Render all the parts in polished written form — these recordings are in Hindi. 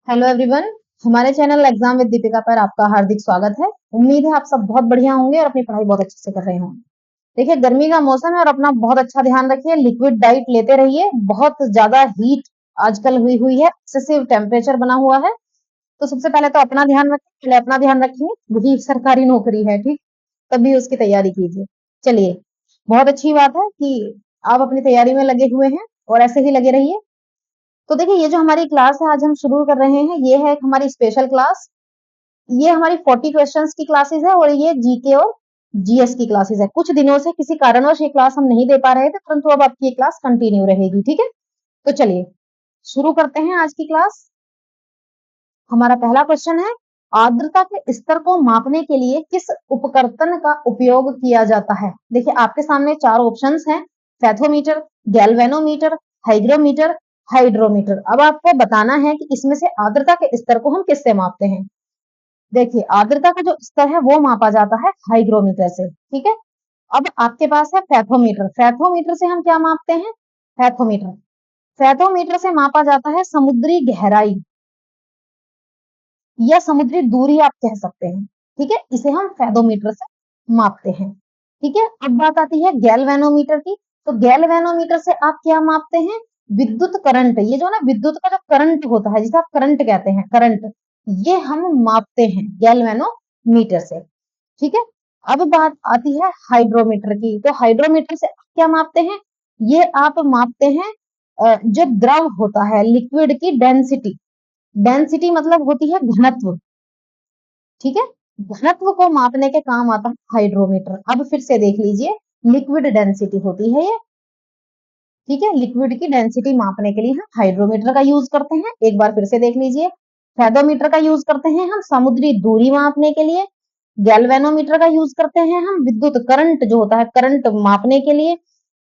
Hello everyone. हमारे चैनल एग्जाम विद दीपिका पर आपका हार्दिक स्वागत है। उम्मीद है आप सब बहुत बढ़िया होंगे और अपनी पढ़ाई बहुत अच्छे से कर रहे होंगे। देखिए, गर्मी का मौसम है और अपना बहुत अच्छा ध्यान रखिए, लिक्विड डाइट लेते रहिए। बहुत ज्यादा हीट आजकल हुई हुई है, एक्सेसिव टेम्परेचर बना हुआ है। तो सबसे पहले तो अपना ध्यान रखिए, पहले अपना ध्यान रखिए। वही सरकारी नौकरी है, ठीक, तभी उसकी तैयारी कीजिए। चलिए, बहुत अच्छी बात है कि आप अपनी तैयारी में लगे हुए हैं और ऐसे ही लगे रहिए। तो देखिए, ये जो हमारी क्लास है आज हम शुरू कर रहे हैं, ये है एक हमारी स्पेशल क्लास। ये हमारी 40 क्वेश्चंस की क्लासेस है और ये जीके और जीएस की क्लासेस है। कुछ दिनों से किसी कारणवश ये क्लास हम नहीं दे पा रहे थे, परंतु अब आपकी ये क्लास कंटिन्यू रहेगी, ठीक है। तो चलिए शुरू करते हैं आज की क्लास। हमारा पहला क्वेश्चन है, आर्द्रता के स्तर को मापने के लिए किस उपकरण का उपयोग किया जाता है। देखिए, आपके सामने चार ऑप्शंस हैं, फैथोमीटर, गैल्वेनोमीटर, हाइग्रोमीटर, हाइड्रोमीटर। अब आपको बताना है कि इसमें से आर्द्रता के स्तर को हम किससे मापते हैं। देखिए, आर्द्रता का जो स्तर है वो मापा जाता है हाइग्रोमीटर से, ठीक है। अब आपके पास है फैथोमीटर। फैथोमीटर से हम क्या मापते हैं? फैथोमीटर फैथोमीटर से मापा जाता है समुद्री गहराई या समुद्री दूरी, आप कह सकते हैं, ठीक है। इसे हम फैथोमीटर से मापते हैं, ठीक है। अब बात आती है गैल्वेनोमीटर की। तो गैल्वेनोमीटर से आप क्या मापते हैं? विद्युत करंट। ये जो ना विद्युत का जो करंट होता है, जिसे आप करंट कहते हैं, करंट, ये हम मापते हैं गैल्वेनोमीटर से, ठीक है। अब बात आती है हाइड्रोमीटर की। तो हाइड्रोमीटर से आप क्या मापते हैं? ये आप मापते हैं जो द्रव होता है, लिक्विड की डेंसिटी। डेंसिटी मतलब होती है घनत्व, ठीक है। घनत्व को मापने के काम आता है हाइड्रोमीटर। अब फिर से देख लीजिए, लिक्विड डेंसिटी होती है ये, ठीक है। लिक्विड की डेंसिटी मापने के लिए हम हाइड्रोमीटर का यूज करते हैं। एक बार फिर से देख लीजिए, फेदोमीटर का यूज करते हैं हम समुद्री दूरी मापने के लिए, गैल्वेनोमीटर का यूज करते हैं हम विद्युत करंट जो होता है, करंट मापने के लिए,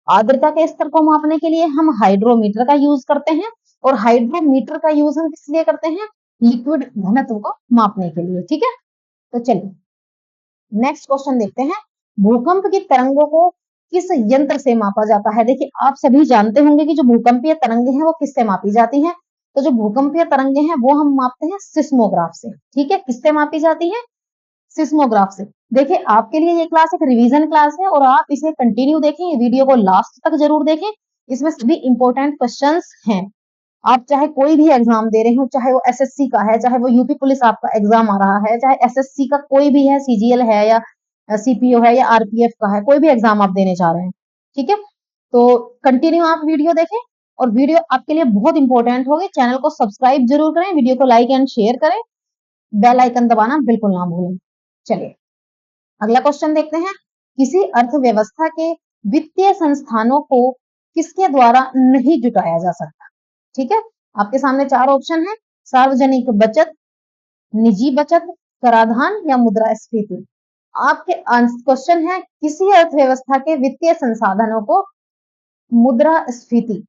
आर्द्रता के स्तर को मापने के लिए हम हाइड्रोमीटर का यूज करते हैं, और हाइड्रोमीटर का यूज हम किस लिए करते हैं? लिक्विड घनत्व को मापने के लिए, ठीक है। तो चलिए नेक्स्ट क्वेश्चन देखते हैं, भूकंप की तरंगों को किस यंत्र से मापा जाता है। देखिए, आप सभी जानते होंगे कि जो भूकंपीय तरंगे हैं वो किससे मापी जाती हैं। तो जो भूकंपीय तरंगे हैं वो हम मापते हैं सिस्मोग्राफ से, ठीक है। किससे मापी जाती है? सिस्मोग्राफ से। देखिए, आपके लिए ये क्लास एक रिवीजन क्लास है और आप इसे कंटिन्यू देखें, ये वीडियो को लास्ट तक जरूर देखें। इसमें सभी इंपॉर्टेंट क्वेश्चंस हैं। आप चाहे कोई भी एग्जाम दे रहे हो, चाहे वो एसएससी का है, चाहे वो यूपी पुलिस आपका एग्जाम आ रहा है, चाहे एसएससी का कोई भी है, सीजीएल है या सीपीओ है या आरपीएफ का है, कोई भी एग्जाम आप देने चाह रहे हैं, ठीक है। तो कंटिन्यू आप वीडियो देखें और वीडियो आपके लिए बहुत इंपॉर्टेंट होगी। चैनल को सब्सक्राइब जरूर करें, वीडियो को लाइक एंड शेयर करें, बेल आइकन दबाना बिल्कुल ना भूलें। चलिए अगला क्वेश्चन देखते हैं, किसी अर्थव्यवस्था के वित्तीय संस्थानों को किसके द्वारा नहीं जुटाया जा सकता, ठीक है। आपके सामने चार ऑप्शन है, सार्वजनिक बचत, निजी बचत, कराधान या मुद्रास्फीति। आपके क्वेश्चन है, किसी अर्थव्यवस्था के वित्तीय संसाधनों को मुद्रास्फीति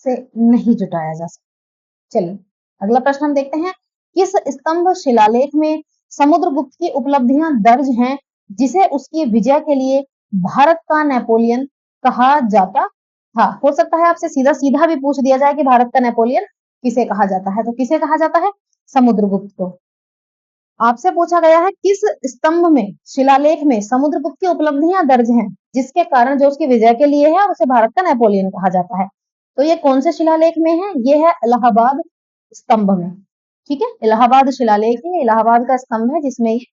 से नहीं जुटाया जा सकता। चलिए अगला प्रश्न हम देखते हैं, किस स्तंभ शिलालेख में समुद्रगुप्त की उपलब्धियां दर्ज हैं जिसे उसकी विजय के लिए भारत का नेपोलियन कहा जाता था। हो सकता है आपसे सीधा सीधा भी पूछ दिया जाए कि भारत का नेपोलियन किसे कहा जाता है, तो किसे कहा जाता है? समुद्रगुप्त को। आपसे पूछा गया है, किस स्तंभ में, शिलालेख में समुद्रगुप्त की उपलब्धियां दर्ज हैं जिसके कारण जो उसकी विजय के लिए है उसे भारत का नेपोलियन कहा जाता है। तो ये कौन से शिलालेख में है? ये है इलाहाबाद स्तंभ में, ठीक है। इलाहाबाद शिलालेख है, इलाहाबाद का स्तंभ है जिसमें ये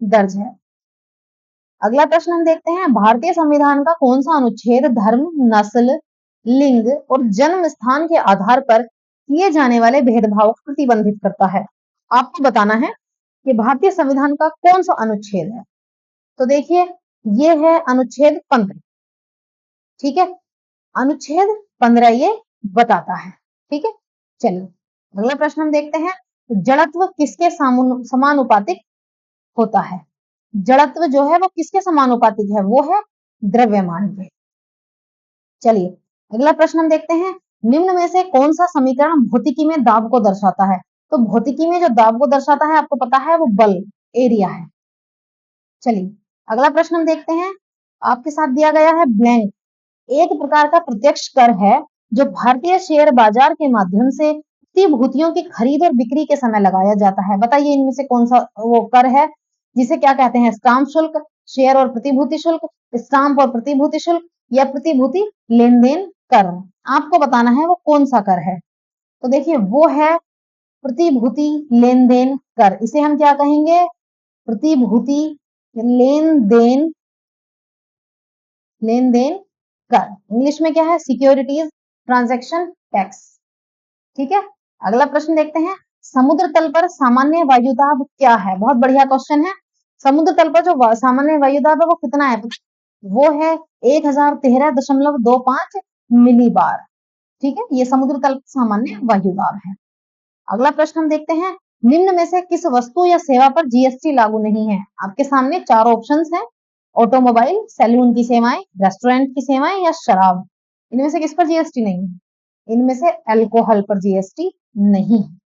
दर्ज है। अगला प्रश्न हम देखते हैं, भारतीय संविधान का कौन सा अनुच्छेद धर्म, नस्ल, लिंग और जन्म स्थान के आधार पर किए जाने वाले भेदभाव को प्रतिबंधित करता है। आपको बताना है कि भारतीय संविधान का कौन सा अनुच्छेद है। तो देखिए, ये है अनुच्छेद 15, ठीक है। अनुच्छेद 15 ये बताता है, ठीक है। चलिए अगला प्रश्न हम देखते हैं, जड़त्व किसके समानुपातिक होता है। जड़त्व जो है वो किसके समानुपातिक है? वो है द्रव्यमान के। चलिए अगला प्रश्न हम देखते हैं, निम्न में से कौन सा समीकरण भौतिकी में दाब को दर्शाता है। तो भौतिकी में जो दाब को दर्शाता है आपको पता है, वो बल, एरिया है। चलिए अगला प्रश्न हम देखते हैं, आपके साथ दिया गया है ब्लैंक, एक प्रकार का प्रत्यक्ष कर है जो भारतीय शेयर बाजार के माध्यम से प्रतिभूतियों की खरीद और बिक्री के समय लगाया जाता है? बताइए इनमें से कौन सा वो कर है जिसे क्या कहते हैं? स्टाम्प शुल्क, शेयर और प्रतिभूति शुल्क, स्टाम्प और प्रतिभूति शुल्क या प्रतिभूति लेन-देन कर। आपको बताना है वो कौन सा कर है। तो देखिए वो है प्रतिभूति लेन-देन कर। इसे हम क्या कहेंगे? प्रतिभूति लेन-देन कर। इंग्लिश में क्या है? Securities transaction tax. ठीक है, अगला प्रश्न देखते हैं। समुद्र तल पर सामान्य वायुदाब क्या है? बहुत बढ़िया क्वेश्चन है। समुद्र तल पर जो सामान्य वायुदाब है वो कितना है? वो है 1013.25 मिलीबार। ठीक है, ये समुद्र तल पर सामान्य वायुदाब है। अगला प्रश्न हम देखते हैं। निम्न में से किस वस्तु या सेवा पर जीएसटी लागू नहीं है? आपके सामने चार ऑप्शंस हैं। ऑटोमोबाइल, सैलून की सेवाएं, रेस्टोरेंट की सेवाएं या शराब। इनमें से किस पर जीएसटी नहीं है? इनमें से अल्कोहल पर जीएसटी नहीं है।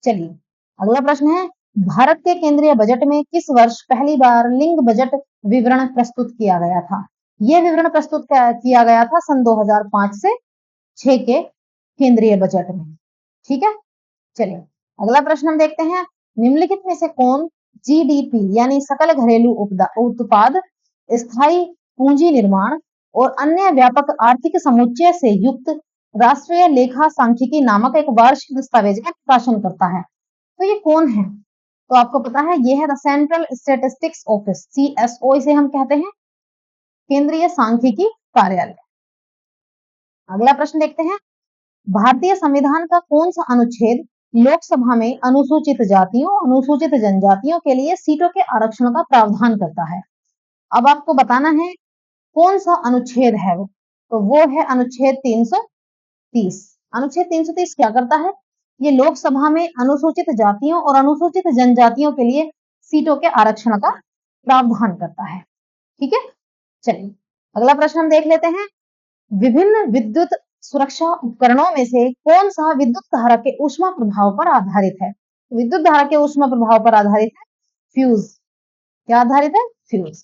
चलिए अगला प्रश्न है। भारत के केंद्रीय बजट में किस वर्ष पहली बार लिंग बजट विवरण प्रस्तुत किया गया था? यह विवरण प्रस्तुत किया गया था सन 2005 से 6 के केंद्रीय बजट में। ठीक है, चलिए अगला प्रश्न हम देखते हैं। निम्नलिखित में से कौन जीडीपी यानी सकल घरेलू उत्पाद, स्थायी पूंजी निर्माण और अन्य व्यापक आर्थिक समुच्चय से युक्त राष्ट्रीय लेखा सांख्यिकी नामक एक वार्षिक दस्तावेज का प्रकाशन करता है? तो ये कौन है? तो आपको पता है ये है the central statistics office, CSO इसे हम कहते हैं, केंद्रीय सांख्यिकी कार्यालय। अगला प्रश्न देखते हैं। भारतीय संविधान का कौन सा अनुच्छेद लोकसभा में अनुसूचित जातियों, अनुसूचित जनजातियों के लिए सीटों के आरक्षण का प्रावधान करता है? अब आपको बताना है कौन सा अनुच्छेद है वो। तो वो है अनुच्छेद 330। अनुच्छेद 330 क्या करता है? ये लोकसभा में अनुसूचित जातियों और अनुसूचित जनजातियों के लिए सीटों के आरक्षण का प्रावधान करता है। ठीक है, चलिए अगला प्रश्न हम देख लेते हैं। विभिन्न विद्युत सुरक्षा उपकरणों में से कौन सा विद्युत धारा के ऊष्मा प्रभाव पर आधारित है? विद्युत धारा के ऊष्मा प्रभाव पर आधारित है फ्यूज। क्या आधारित है? फ्यूज।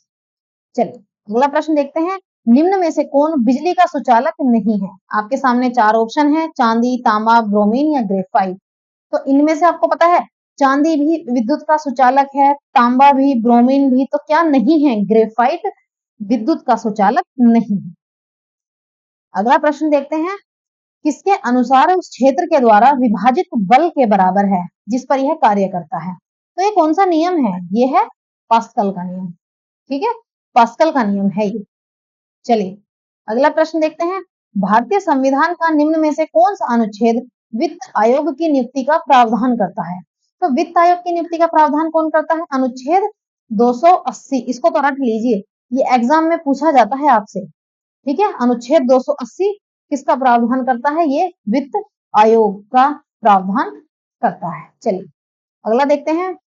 चलिए अगला प्रश्न देखते हैं। निम्न में से कौन बिजली का सुचालक नहीं है? आपके सामने चार ऑप्शन है। चांदी, तांबा, ब्रोमीन या ग्रेफाइट। तो इनमें से आपको पता है चांदी भी विद्युत का सुचालक है, तांबा भी, ब्रोमीन भी, तो क्या नहीं है? ग्रेफाइट विद्युत का सुचालक नहीं है। अगला प्रश्न देखते हैं। किसके अनुसार उस क्षेत्र के द्वारा विभाजित बल के बराबर है जिस पर यह कार्य करता है? तो ये कौन सा नियम है? ये है पास्कल का नियम। ठीक है, पास्कल का नियम है ये। चलिए अगला प्रश्न देखते हैं। भारतीय संविधान का निम्न में से कौन सा अनुच्छेद वित्त आयोग की नियुक्ति का प्रावधान करता है? तो वित्त आयोग की नियुक्ति का प्रावधान कौन करता है? अनुच्छेद 280। इसको तो रट लीजिए, ये एग्जाम में पूछा जाता है आपसे। ठीक है, अनुच्छेद 280 किसका प्रावधान करता है? ये वित्त आयोग का प्रावधान करता है। चलिए अगला देखते हैं।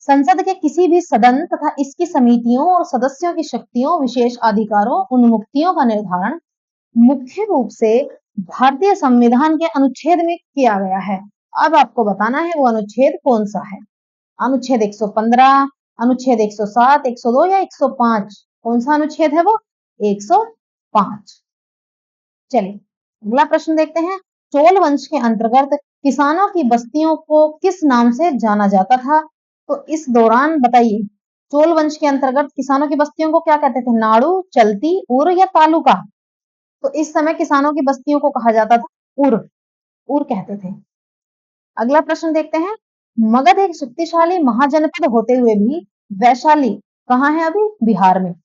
संसद के किसी भी सदन तथा इसकी समितियों और सदस्यों की शक्तियों, विशेष अधिकारों, उन्मुक्तियों का निर्धारण मुख्य रूप से भारतीय संविधान के अनुच्छेद में किया गया है। अब आपको बताना है वो अनुच्छेद कौन सा है। अनुच्छेद 115, अनुच्छेद 107, 102 या 105? कौन सा अनुच्छेद है वो? 105। चलिए अगला प्रश्न देखते हैं। चोल वंश के अंतर्गत किसानों की बस्तियों को किस नाम से जाना जाता था? तो इस दौरान बताइए, चोल वंश के अंतर्गत किसानों की बस्तियों को क्या कहते थे? नाड़ू, चलती, उर या तालुका? तो इस समय किसानों की बस्तियों को कहा जाता था उर, उर कहते थे। अगला प्रश्न देखते हैं। मगध एक शक्तिशाली महाजनपद होते हुए भी वैशाली कहाँ है? अभी बिहार में।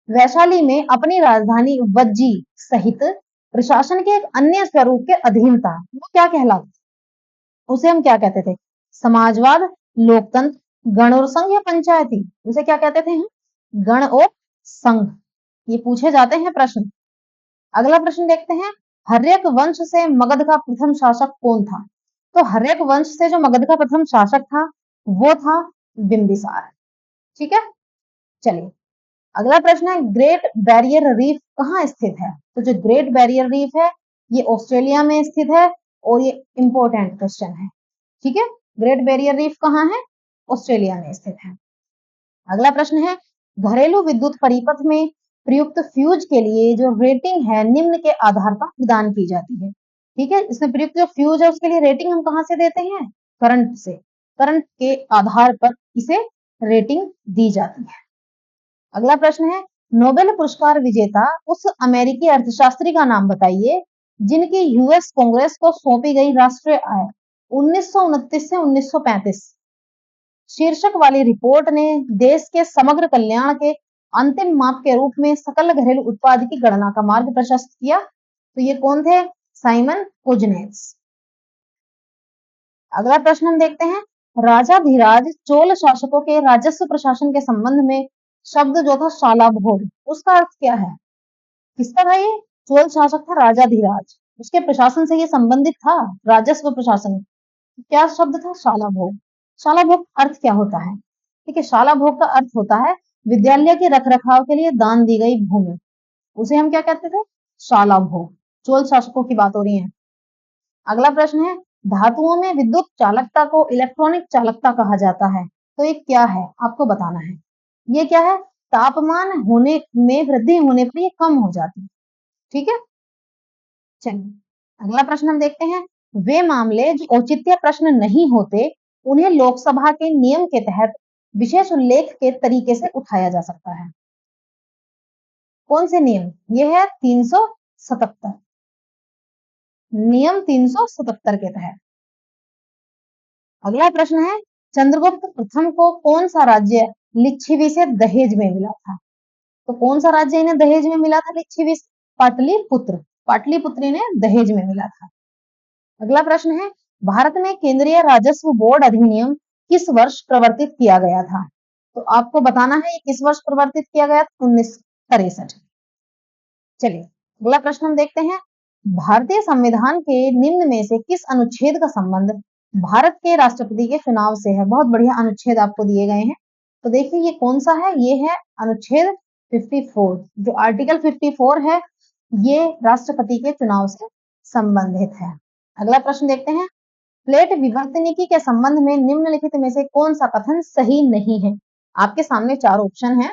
वैशाली में अपनी राजधानी वज्जी सहित प्रशासन के एक अन्य स्वरूप के अधीन था। वो क्या कहलाता? उसे हम क्या कहते थे? समाजवाद, लोकतंत्र, गण और संघ या पंचायती? उसे क्या कहते थे? गण और संघ। ये पूछे जाते हैं प्रश्न। अगला प्रश्न देखते हैं। हर्यक वंश से मगध का प्रथम शासक कौन था? तो हर्यक वंश से जो मगध का प्रथम शासक था वो था बिंबिसार। ठीक है, चलिए अगला प्रश्न है। ग्रेट बैरियर रीफ कहाँ स्थित है? तो जो ग्रेट बैरियर रीफ है ये ऑस्ट्रेलिया में स्थित है और ये इंपॉर्टेंट क्वेश्चन है। ठीक है, ग्रेट बैरियर रीफ कहाँ है? ऑस्ट्रेलिया में स्थित है। अगला प्रश्न है। घरेलू विद्युत परिपथ में प्रयुक्त फ्यूज के लिए जो रेटिंग है निम्न के आधार पर प्रदान की जाती है। ठीक है, इसमें प्रयुक्त जो फ्यूज है उसके लिए रेटिंग हम कहाँ से देते हैं? करंट से। करंट के आधार पर इसे रेटिंग दी जाती है। अगला प्रश्न है, नोबेल पुरस्कार विजेता उस अमेरिकी अर्थशास्त्री का नाम बताइए जिनकी यूएस कांग्रेस को सौंपी गई राष्ट्रीय आय 1929 से 1935 शीर्षक वाली रिपोर्ट ने देश के समग्र कल्याण के अंतिम माप के रूप में सकल घरेलू उत्पाद की गणना का मार्ग प्रशस्त किया। तो ये कौन थे? साइमन कोजनेस। अगला प्रश्न हम देखते हैं, राजाधिराज चोल शासकों के राजस्व प्रशासन के संबंध में शब्द जो था शालाभोग, उसका अर्थ क्या है? किसका था ये? चोल शासक था राजाधिराज, उसके प्रशासन से ये संबंधित था, राजस्व प्रशासन। क्या शब्द था? शालाभोग। शालाभोग अर्थ क्या होता है? ठीक है, शालाभोग का अर्थ होता है विद्यालय के रखरखाव के लिए दान दी गई भूमि, उसे हम क्या कहते थे? शालाभोग। चोल शासकों की बात हो रही है। अगला प्रश्न है, धातुओं में विद्युत चालकता को इलेक्ट्रॉनिक चालकता कहा जाता है, तो ये क्या है? आपको बताना है। ये क्या है? तापमान होने में वृद्धि होने पर ये कम हो जाती है। ठीक है, चलिए अगला प्रश्न हम देखते हैं, वे मामले जो औचित्य प्रश्न नहीं होते उन्हें लोकसभा के नियम के तहत विशेष उल्लेख के तरीके से उठाया जा सकता है। कौन से नियम? ये है 377, नियम 377 के तहत। अगला प्रश्न है, चंद्रगुप्त प्रथम को कौन सा राज्य लिच्छवी से दहेज में मिला था? तो कौन सा राज्य इन्हें दहेज में मिला था लिच्छवी से? पाटलिपुत्र। पाटलिपुत्र इन्हें दहेज में मिला था। अगला प्रश्न है, भारत में केंद्रीय राजस्व बोर्ड अधिनियम किस वर्ष प्रवर्तित किया गया था? तो आपको बताना है ये किस वर्ष प्रवर्तित किया गया था? 1963। चलिए अगला प्रश्न हम देखते हैं, भारतीय संविधान के निम्न में से किस अनुच्छेद का संबंध भारत के राष्ट्रपति के चुनाव से है? बहुत बढ़िया अनुच्छेद आपको दिए गए हैं। तो देखिए ये कौन सा है? ये है अनुच्छेद 54। जो आर्टिकल 54 है ये राष्ट्रपति के चुनाव से संबंधित है। अगला प्रश्न देखते हैं, प्लेट विवर्तनिकी के संबंध में निम्नलिखित में से कौन सा कथन सही नहीं है? आपके सामने चार ऑप्शन है।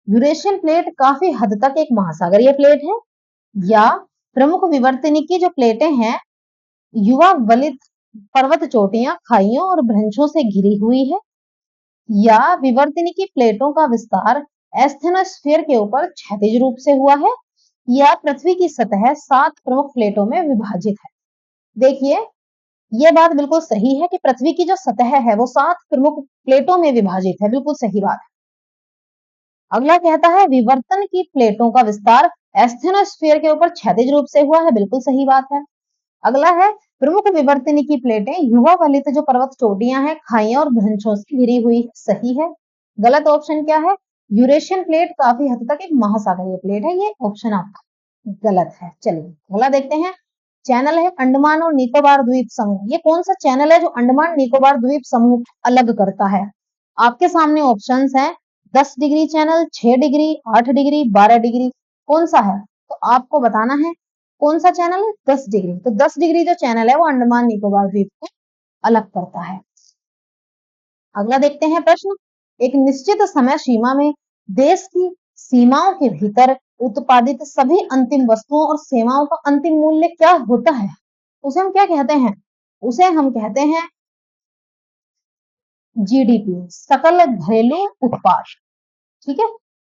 यूरेशियन प्लेट काफी हद तक एक महासागरीय प्लेट है, या प्रमुख विवर्तनिकी जो प्लेटें हैं युवा वलित पर्वत चोटियां खाइयों और भ्रंशों से घिरी हुई है, या विवर्तनिकी प्लेटों का विस्तार एस्थेनोस्फीयर के ऊपर क्षैतिज रूप से हुआ है, या पृथ्वी की सतह 7 प्रमुख प्लेटों में विभाजित है। देखिए यह बात बिल्कुल सही है कि पृथ्वी की जो सतह है वो 7 प्रमुख प्लेटों में विभाजित है, बिल्कुल सही बात है। अगला कहता है विवर्तन की प्लेटों का विस्तार एस्थेनोस्फीयर के ऊपर क्षैतिज रूप से हुआ है, बिल्कुल सही बात है। अगला है प्रमुख विवर्तनिकी प्लेटें युवा वलित जो पर्वत चोटियां हैं खाइयों और भ्रंशों से घिरी हुई, सही है। गलत ऑप्शन क्या है? यूरेशियन प्लेट काफी हद तक एक महासागरीय प्लेट है, ये ऑप्शन आपका गलत है। चलिए अगला देखते हैं, चैनल है अंडमान और निकोबार द्वीप समूह, ये कौन सा चैनल है जो अंडमान निकोबार द्वीप समूह अलग करता है? आपके सामने ऑप्शंस हैं 10 degree channel, 6 degree, 8 degree, 12 degree, कौन सा है? तो आपको बताना है कौन सा चैनल है? 10 डिग्री। तो 10 डिग्री जो चैनल है वो अंडमान निकोबार द्वीप को अलग करता है। अगला देखते हैं प्रश्न, एक निश्चित समय सीमा में देश की सीमाओं के भीतर उत्पादित सभी अंतिम वस्तुओं और सेवाओं का अंतिम मूल्य क्या होता है? उसे हम क्या कहते हैं? उसे हम कहते हैं जीडीपी, सकल घरेलू उत्पाद। ठीक है,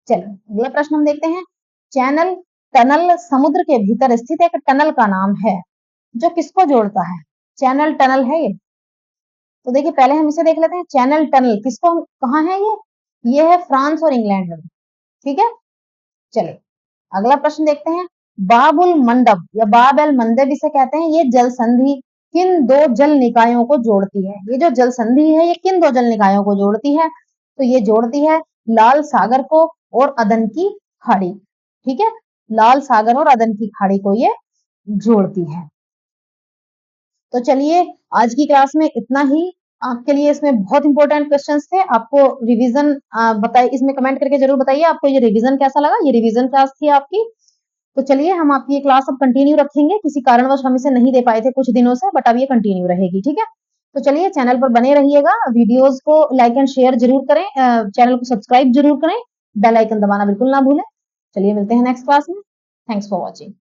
चलिए अगला प्रश्न हम देखते हैं, चैनल टनल समुद्र के भीतर स्थित एक टनल का नाम है जो किसको जोड़ता है? चैनल टनल है ये। तो देखिए पहले हम इसे देख लेते हैं, चैनल टनल किसको, कहाँ है ये है फ्रांस और इंग्लैंड में। ठीक है, चलिए अगला प्रश्न देखते हैं, बाबुल मंडब या बाब एल मंदब इसे कहते हैं, ये जल संधि किन दो जल निकायों को जोड़ती है? ये जो जल संधि है ये किन दो जल निकायों को जोड़ती है? तो ये जोड़ती है लाल सागर को और अदन की खाड़ी। ठीक है, लाल सागर और अदन की खाड़ी को ये जोड़ती है। तो चलिए आज की क्लास में इतना ही। आपके लिए इसमें बहुत इंपॉर्टेंट क्वेश्चंस थे, आपको रिवीजन बताइए, इसमें कमेंट करके जरूर बताइए आपको ये रिवीजन कैसा लगा, ये रिवीजन क्लास थी आपकी। तो चलिए हम आपकी ये क्लास अब कंटिन्यू रखेंगे, किसी कारणवश हम इसे नहीं दे पाए थे कुछ दिनों से, बट अब ये कंटिन्यू रहेगी। ठीक है, तो चलिए चैनल पर बने रहिएगा, वीडियोस को लाइक एंड शेयर जरूर करें, चैनल को सब्सक्राइब जरूर करें, बेल आइकन दबाना बिल्कुल ना भूलें। चलिए मिलते हैं नेक्स्ट क्लास में। Thanks for watching.